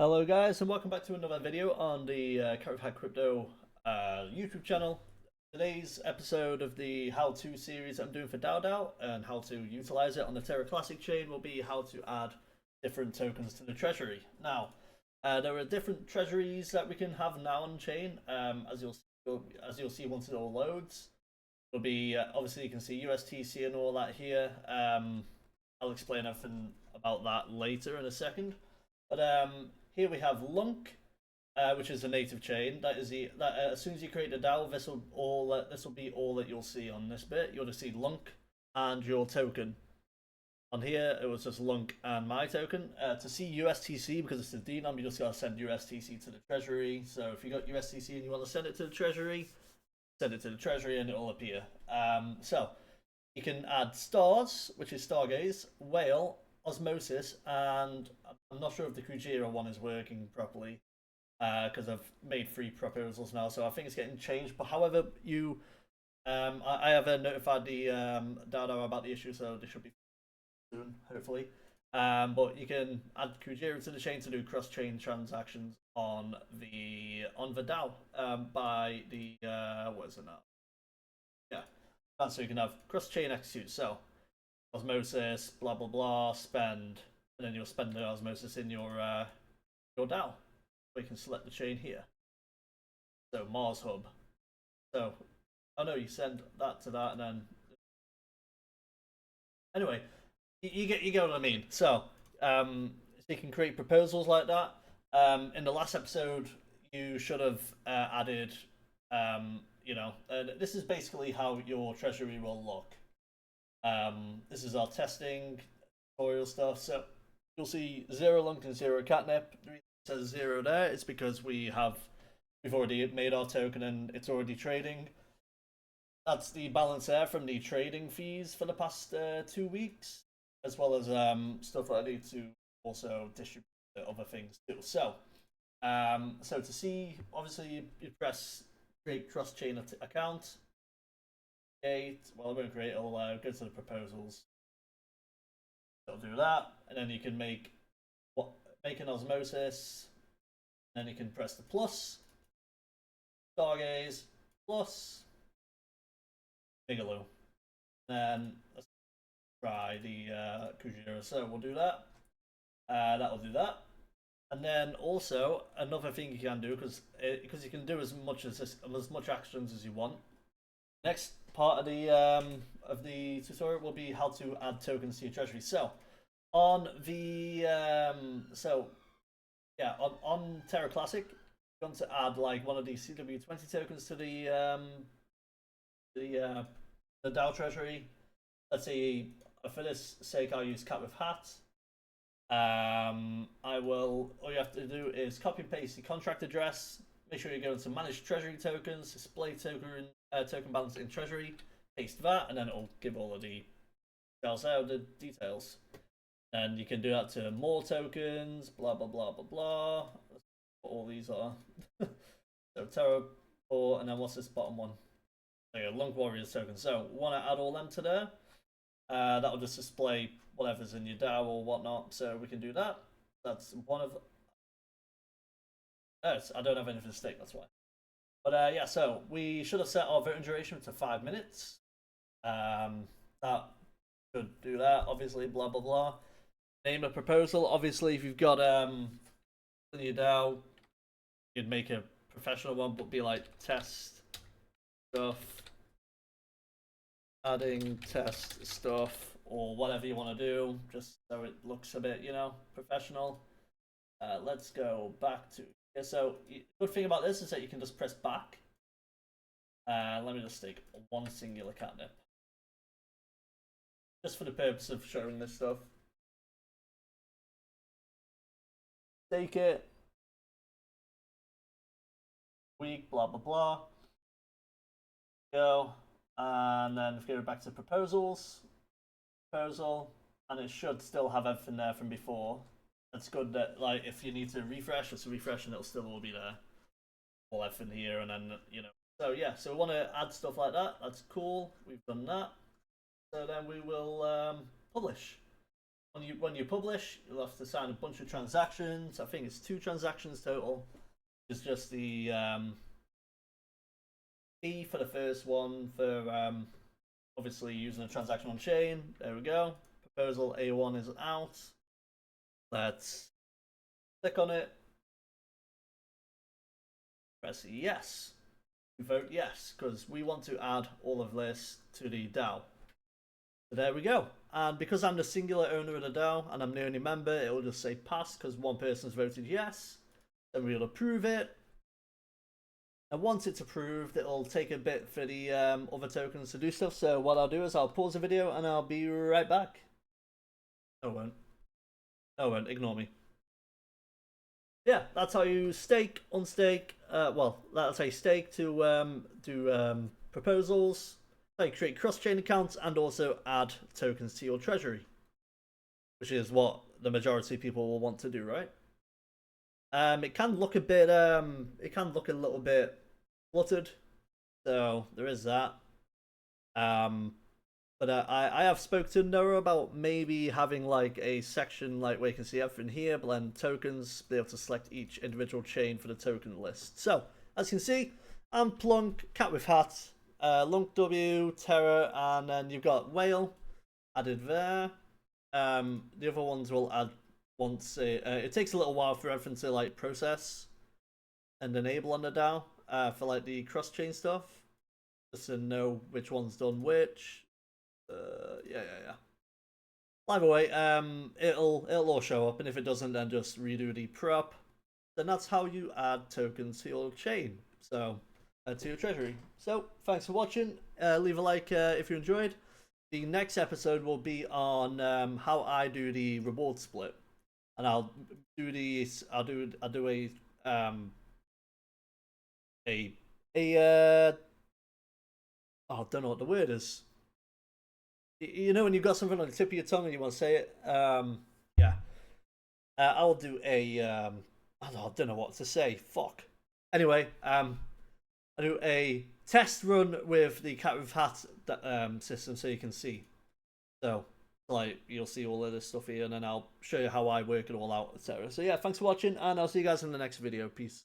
Hello guys and welcome back to another video on the Carified Crypto YouTube channel. Today's episode of the how-to series I'm doing for DAO and how to utilize it on the Terra Classic chain will be how to add different tokens to the treasury. Now, there are different treasuries that we can have now on chain. As you'll see once it all loads, it'll be obviously you can see USTC and all that here. I'll explain everything about that later in a second, but here we have Lunk, which is a native chain. That is as soon as you create a DAO, this will be all that you'll see on this bit. You'll just see Lunk and your token. On here, it was just Lunk and my token. To see USTC, because it's the denom, you just gotta send USTC to the treasury. So if you got USTC and you want to send it to the treasury, send it to the treasury and it'll appear. So you can add stars, which is Stargaze, Whale, Osmosis, and I'm not sure if the Kujira one is working properly because I've made 3 proposals now, so I think it's getting changed. But however, I have notified the daodao about the issue, so they should be soon, hopefully. But you can add Kujira to the chain to do cross chain transactions on the DAO by the what is it now? Yeah, that's so you can have cross chain execute. So osmosis, blah blah blah, spend, and then you'll spend the osmosis in your DAO. We can select the chain here. So Mars Hub. So oh no, you send that to that, and then anyway, you get what I mean. So you can create proposals like that. In the last episode, you should have added, this is basically how your treasury will look. This is our testing tutorial stuff. So you'll see 0 Lunk and 0 Catnip. The reason it says 0 there is because we've already made our token and it's already trading. That's the balance there from the trading fees for the past 2 weeks, as well as stuff that I need to also distribute to other things too. So, so to see, obviously you press create cross chain account. Well, I'm going to create. It'll go to the proposals. It'll do that, and then you can make an osmosis. And then you can press the plus, Stargaze, plus, Bigelow. Then let's try the Kujira. So we'll do that. That'll do that. And then also another thing you can do because you can do as much actions as you want. Next part of the tutorial will be how to add tokens to your treasury. So on the on Terra Classic, you're going to add like one of these CW20 tokens to the DAO treasury. Let's say for this sake I'll use cat with hat. All you have to do is copy and paste the contract address. Make sure you go into manage treasury tokens, display token balance in treasury, paste that, and then it'll give all of the details. And you can do that to more tokens, blah blah blah blah blah. That's what all these are. So Terra 4, and then what's this bottom one? There you go, Lunk Warriors token. So want to add all them to there. That'll just display whatever's in your DAO or whatnot. So we can do that. That's one of. Oh, I don't have anything to stake. That's why. But yeah, so we should have set our voting duration to 5 minutes. That should do that. Obviously, blah blah blah. Name a proposal. Obviously, if you've got in your DAO, you'd make a professional one, but be like test stuff, adding test stuff, or whatever you want to do, just so it looks a bit, professional. Let's go back to. Yeah, so good thing about this is that you can just press back. Let me just stake one singular catnip, just for the purpose of showing this stuff. Stake it. Week, blah blah blah. Go, and then if we go back to proposal, and it should still have everything there from before. It's good that like if you need to refresh, just refresh and it'll still all be there. All everything here, and then So yeah, so we want to add stuff like that. That's cool. We've done that. So then we will publish. when you publish, you'll have to sign a bunch of transactions. I think it's 2 transactions total. It's just the fee for the first one for obviously using a transaction on chain. There we go. Proposal A1 is out. Let's click on it. Press yes. Vote yes, because we want to add all of this to the DAO. So there we go. And because I'm the singular owner of the DAO and I'm the only member, it will just say pass because one person's voted yes. Then we'll approve it. And once it's approved, it'll take a bit for the other tokens to do stuff. So what I'll do is I'll pause the video and I'll be right back. Oh, it won't. Oh, it won't. Ignore me. Yeah, that's how you stake, unstake. Well, that's how you stake to do proposals. How you create cross-chain accounts and also add tokens to your treasury, which is what the majority of people will want to do, right? It can look a bit it can look a little bit cluttered, so there is that. But I have spoke to Noah about maybe having like a section like where you can see everything here, blend tokens, be able to select each individual chain for the token list. So as you can see, I'm Plunk, Cat with Hat, Lunk W, Terra, and then you've got Whale added there. The other ones will add once it takes a little while for everything to like process and enable on the DAO for like the cross chain stuff, just to know which one's done which. Yeah. Either way, it'll all show up, and if it doesn't, then just redo the prop. Then that's how you add tokens to your chain. So to your treasury. So thanks for watching. Leave a like if you enjoyed. The next episode will be on how I do the reward split, and I'll do these. I'll do a I don't know what the word is. You know when you've got something on the tip of your tongue and you want to say it? Yeah. I'll do a I don't know what to say. Fuck. Anyway, I'll do a test run with the Cat with Hat system so you can see. So, like, you'll see all of this stuff here, and then I'll show you how I work it all out, etc. So yeah, thanks for watching, and I'll see you guys in the next video. Peace.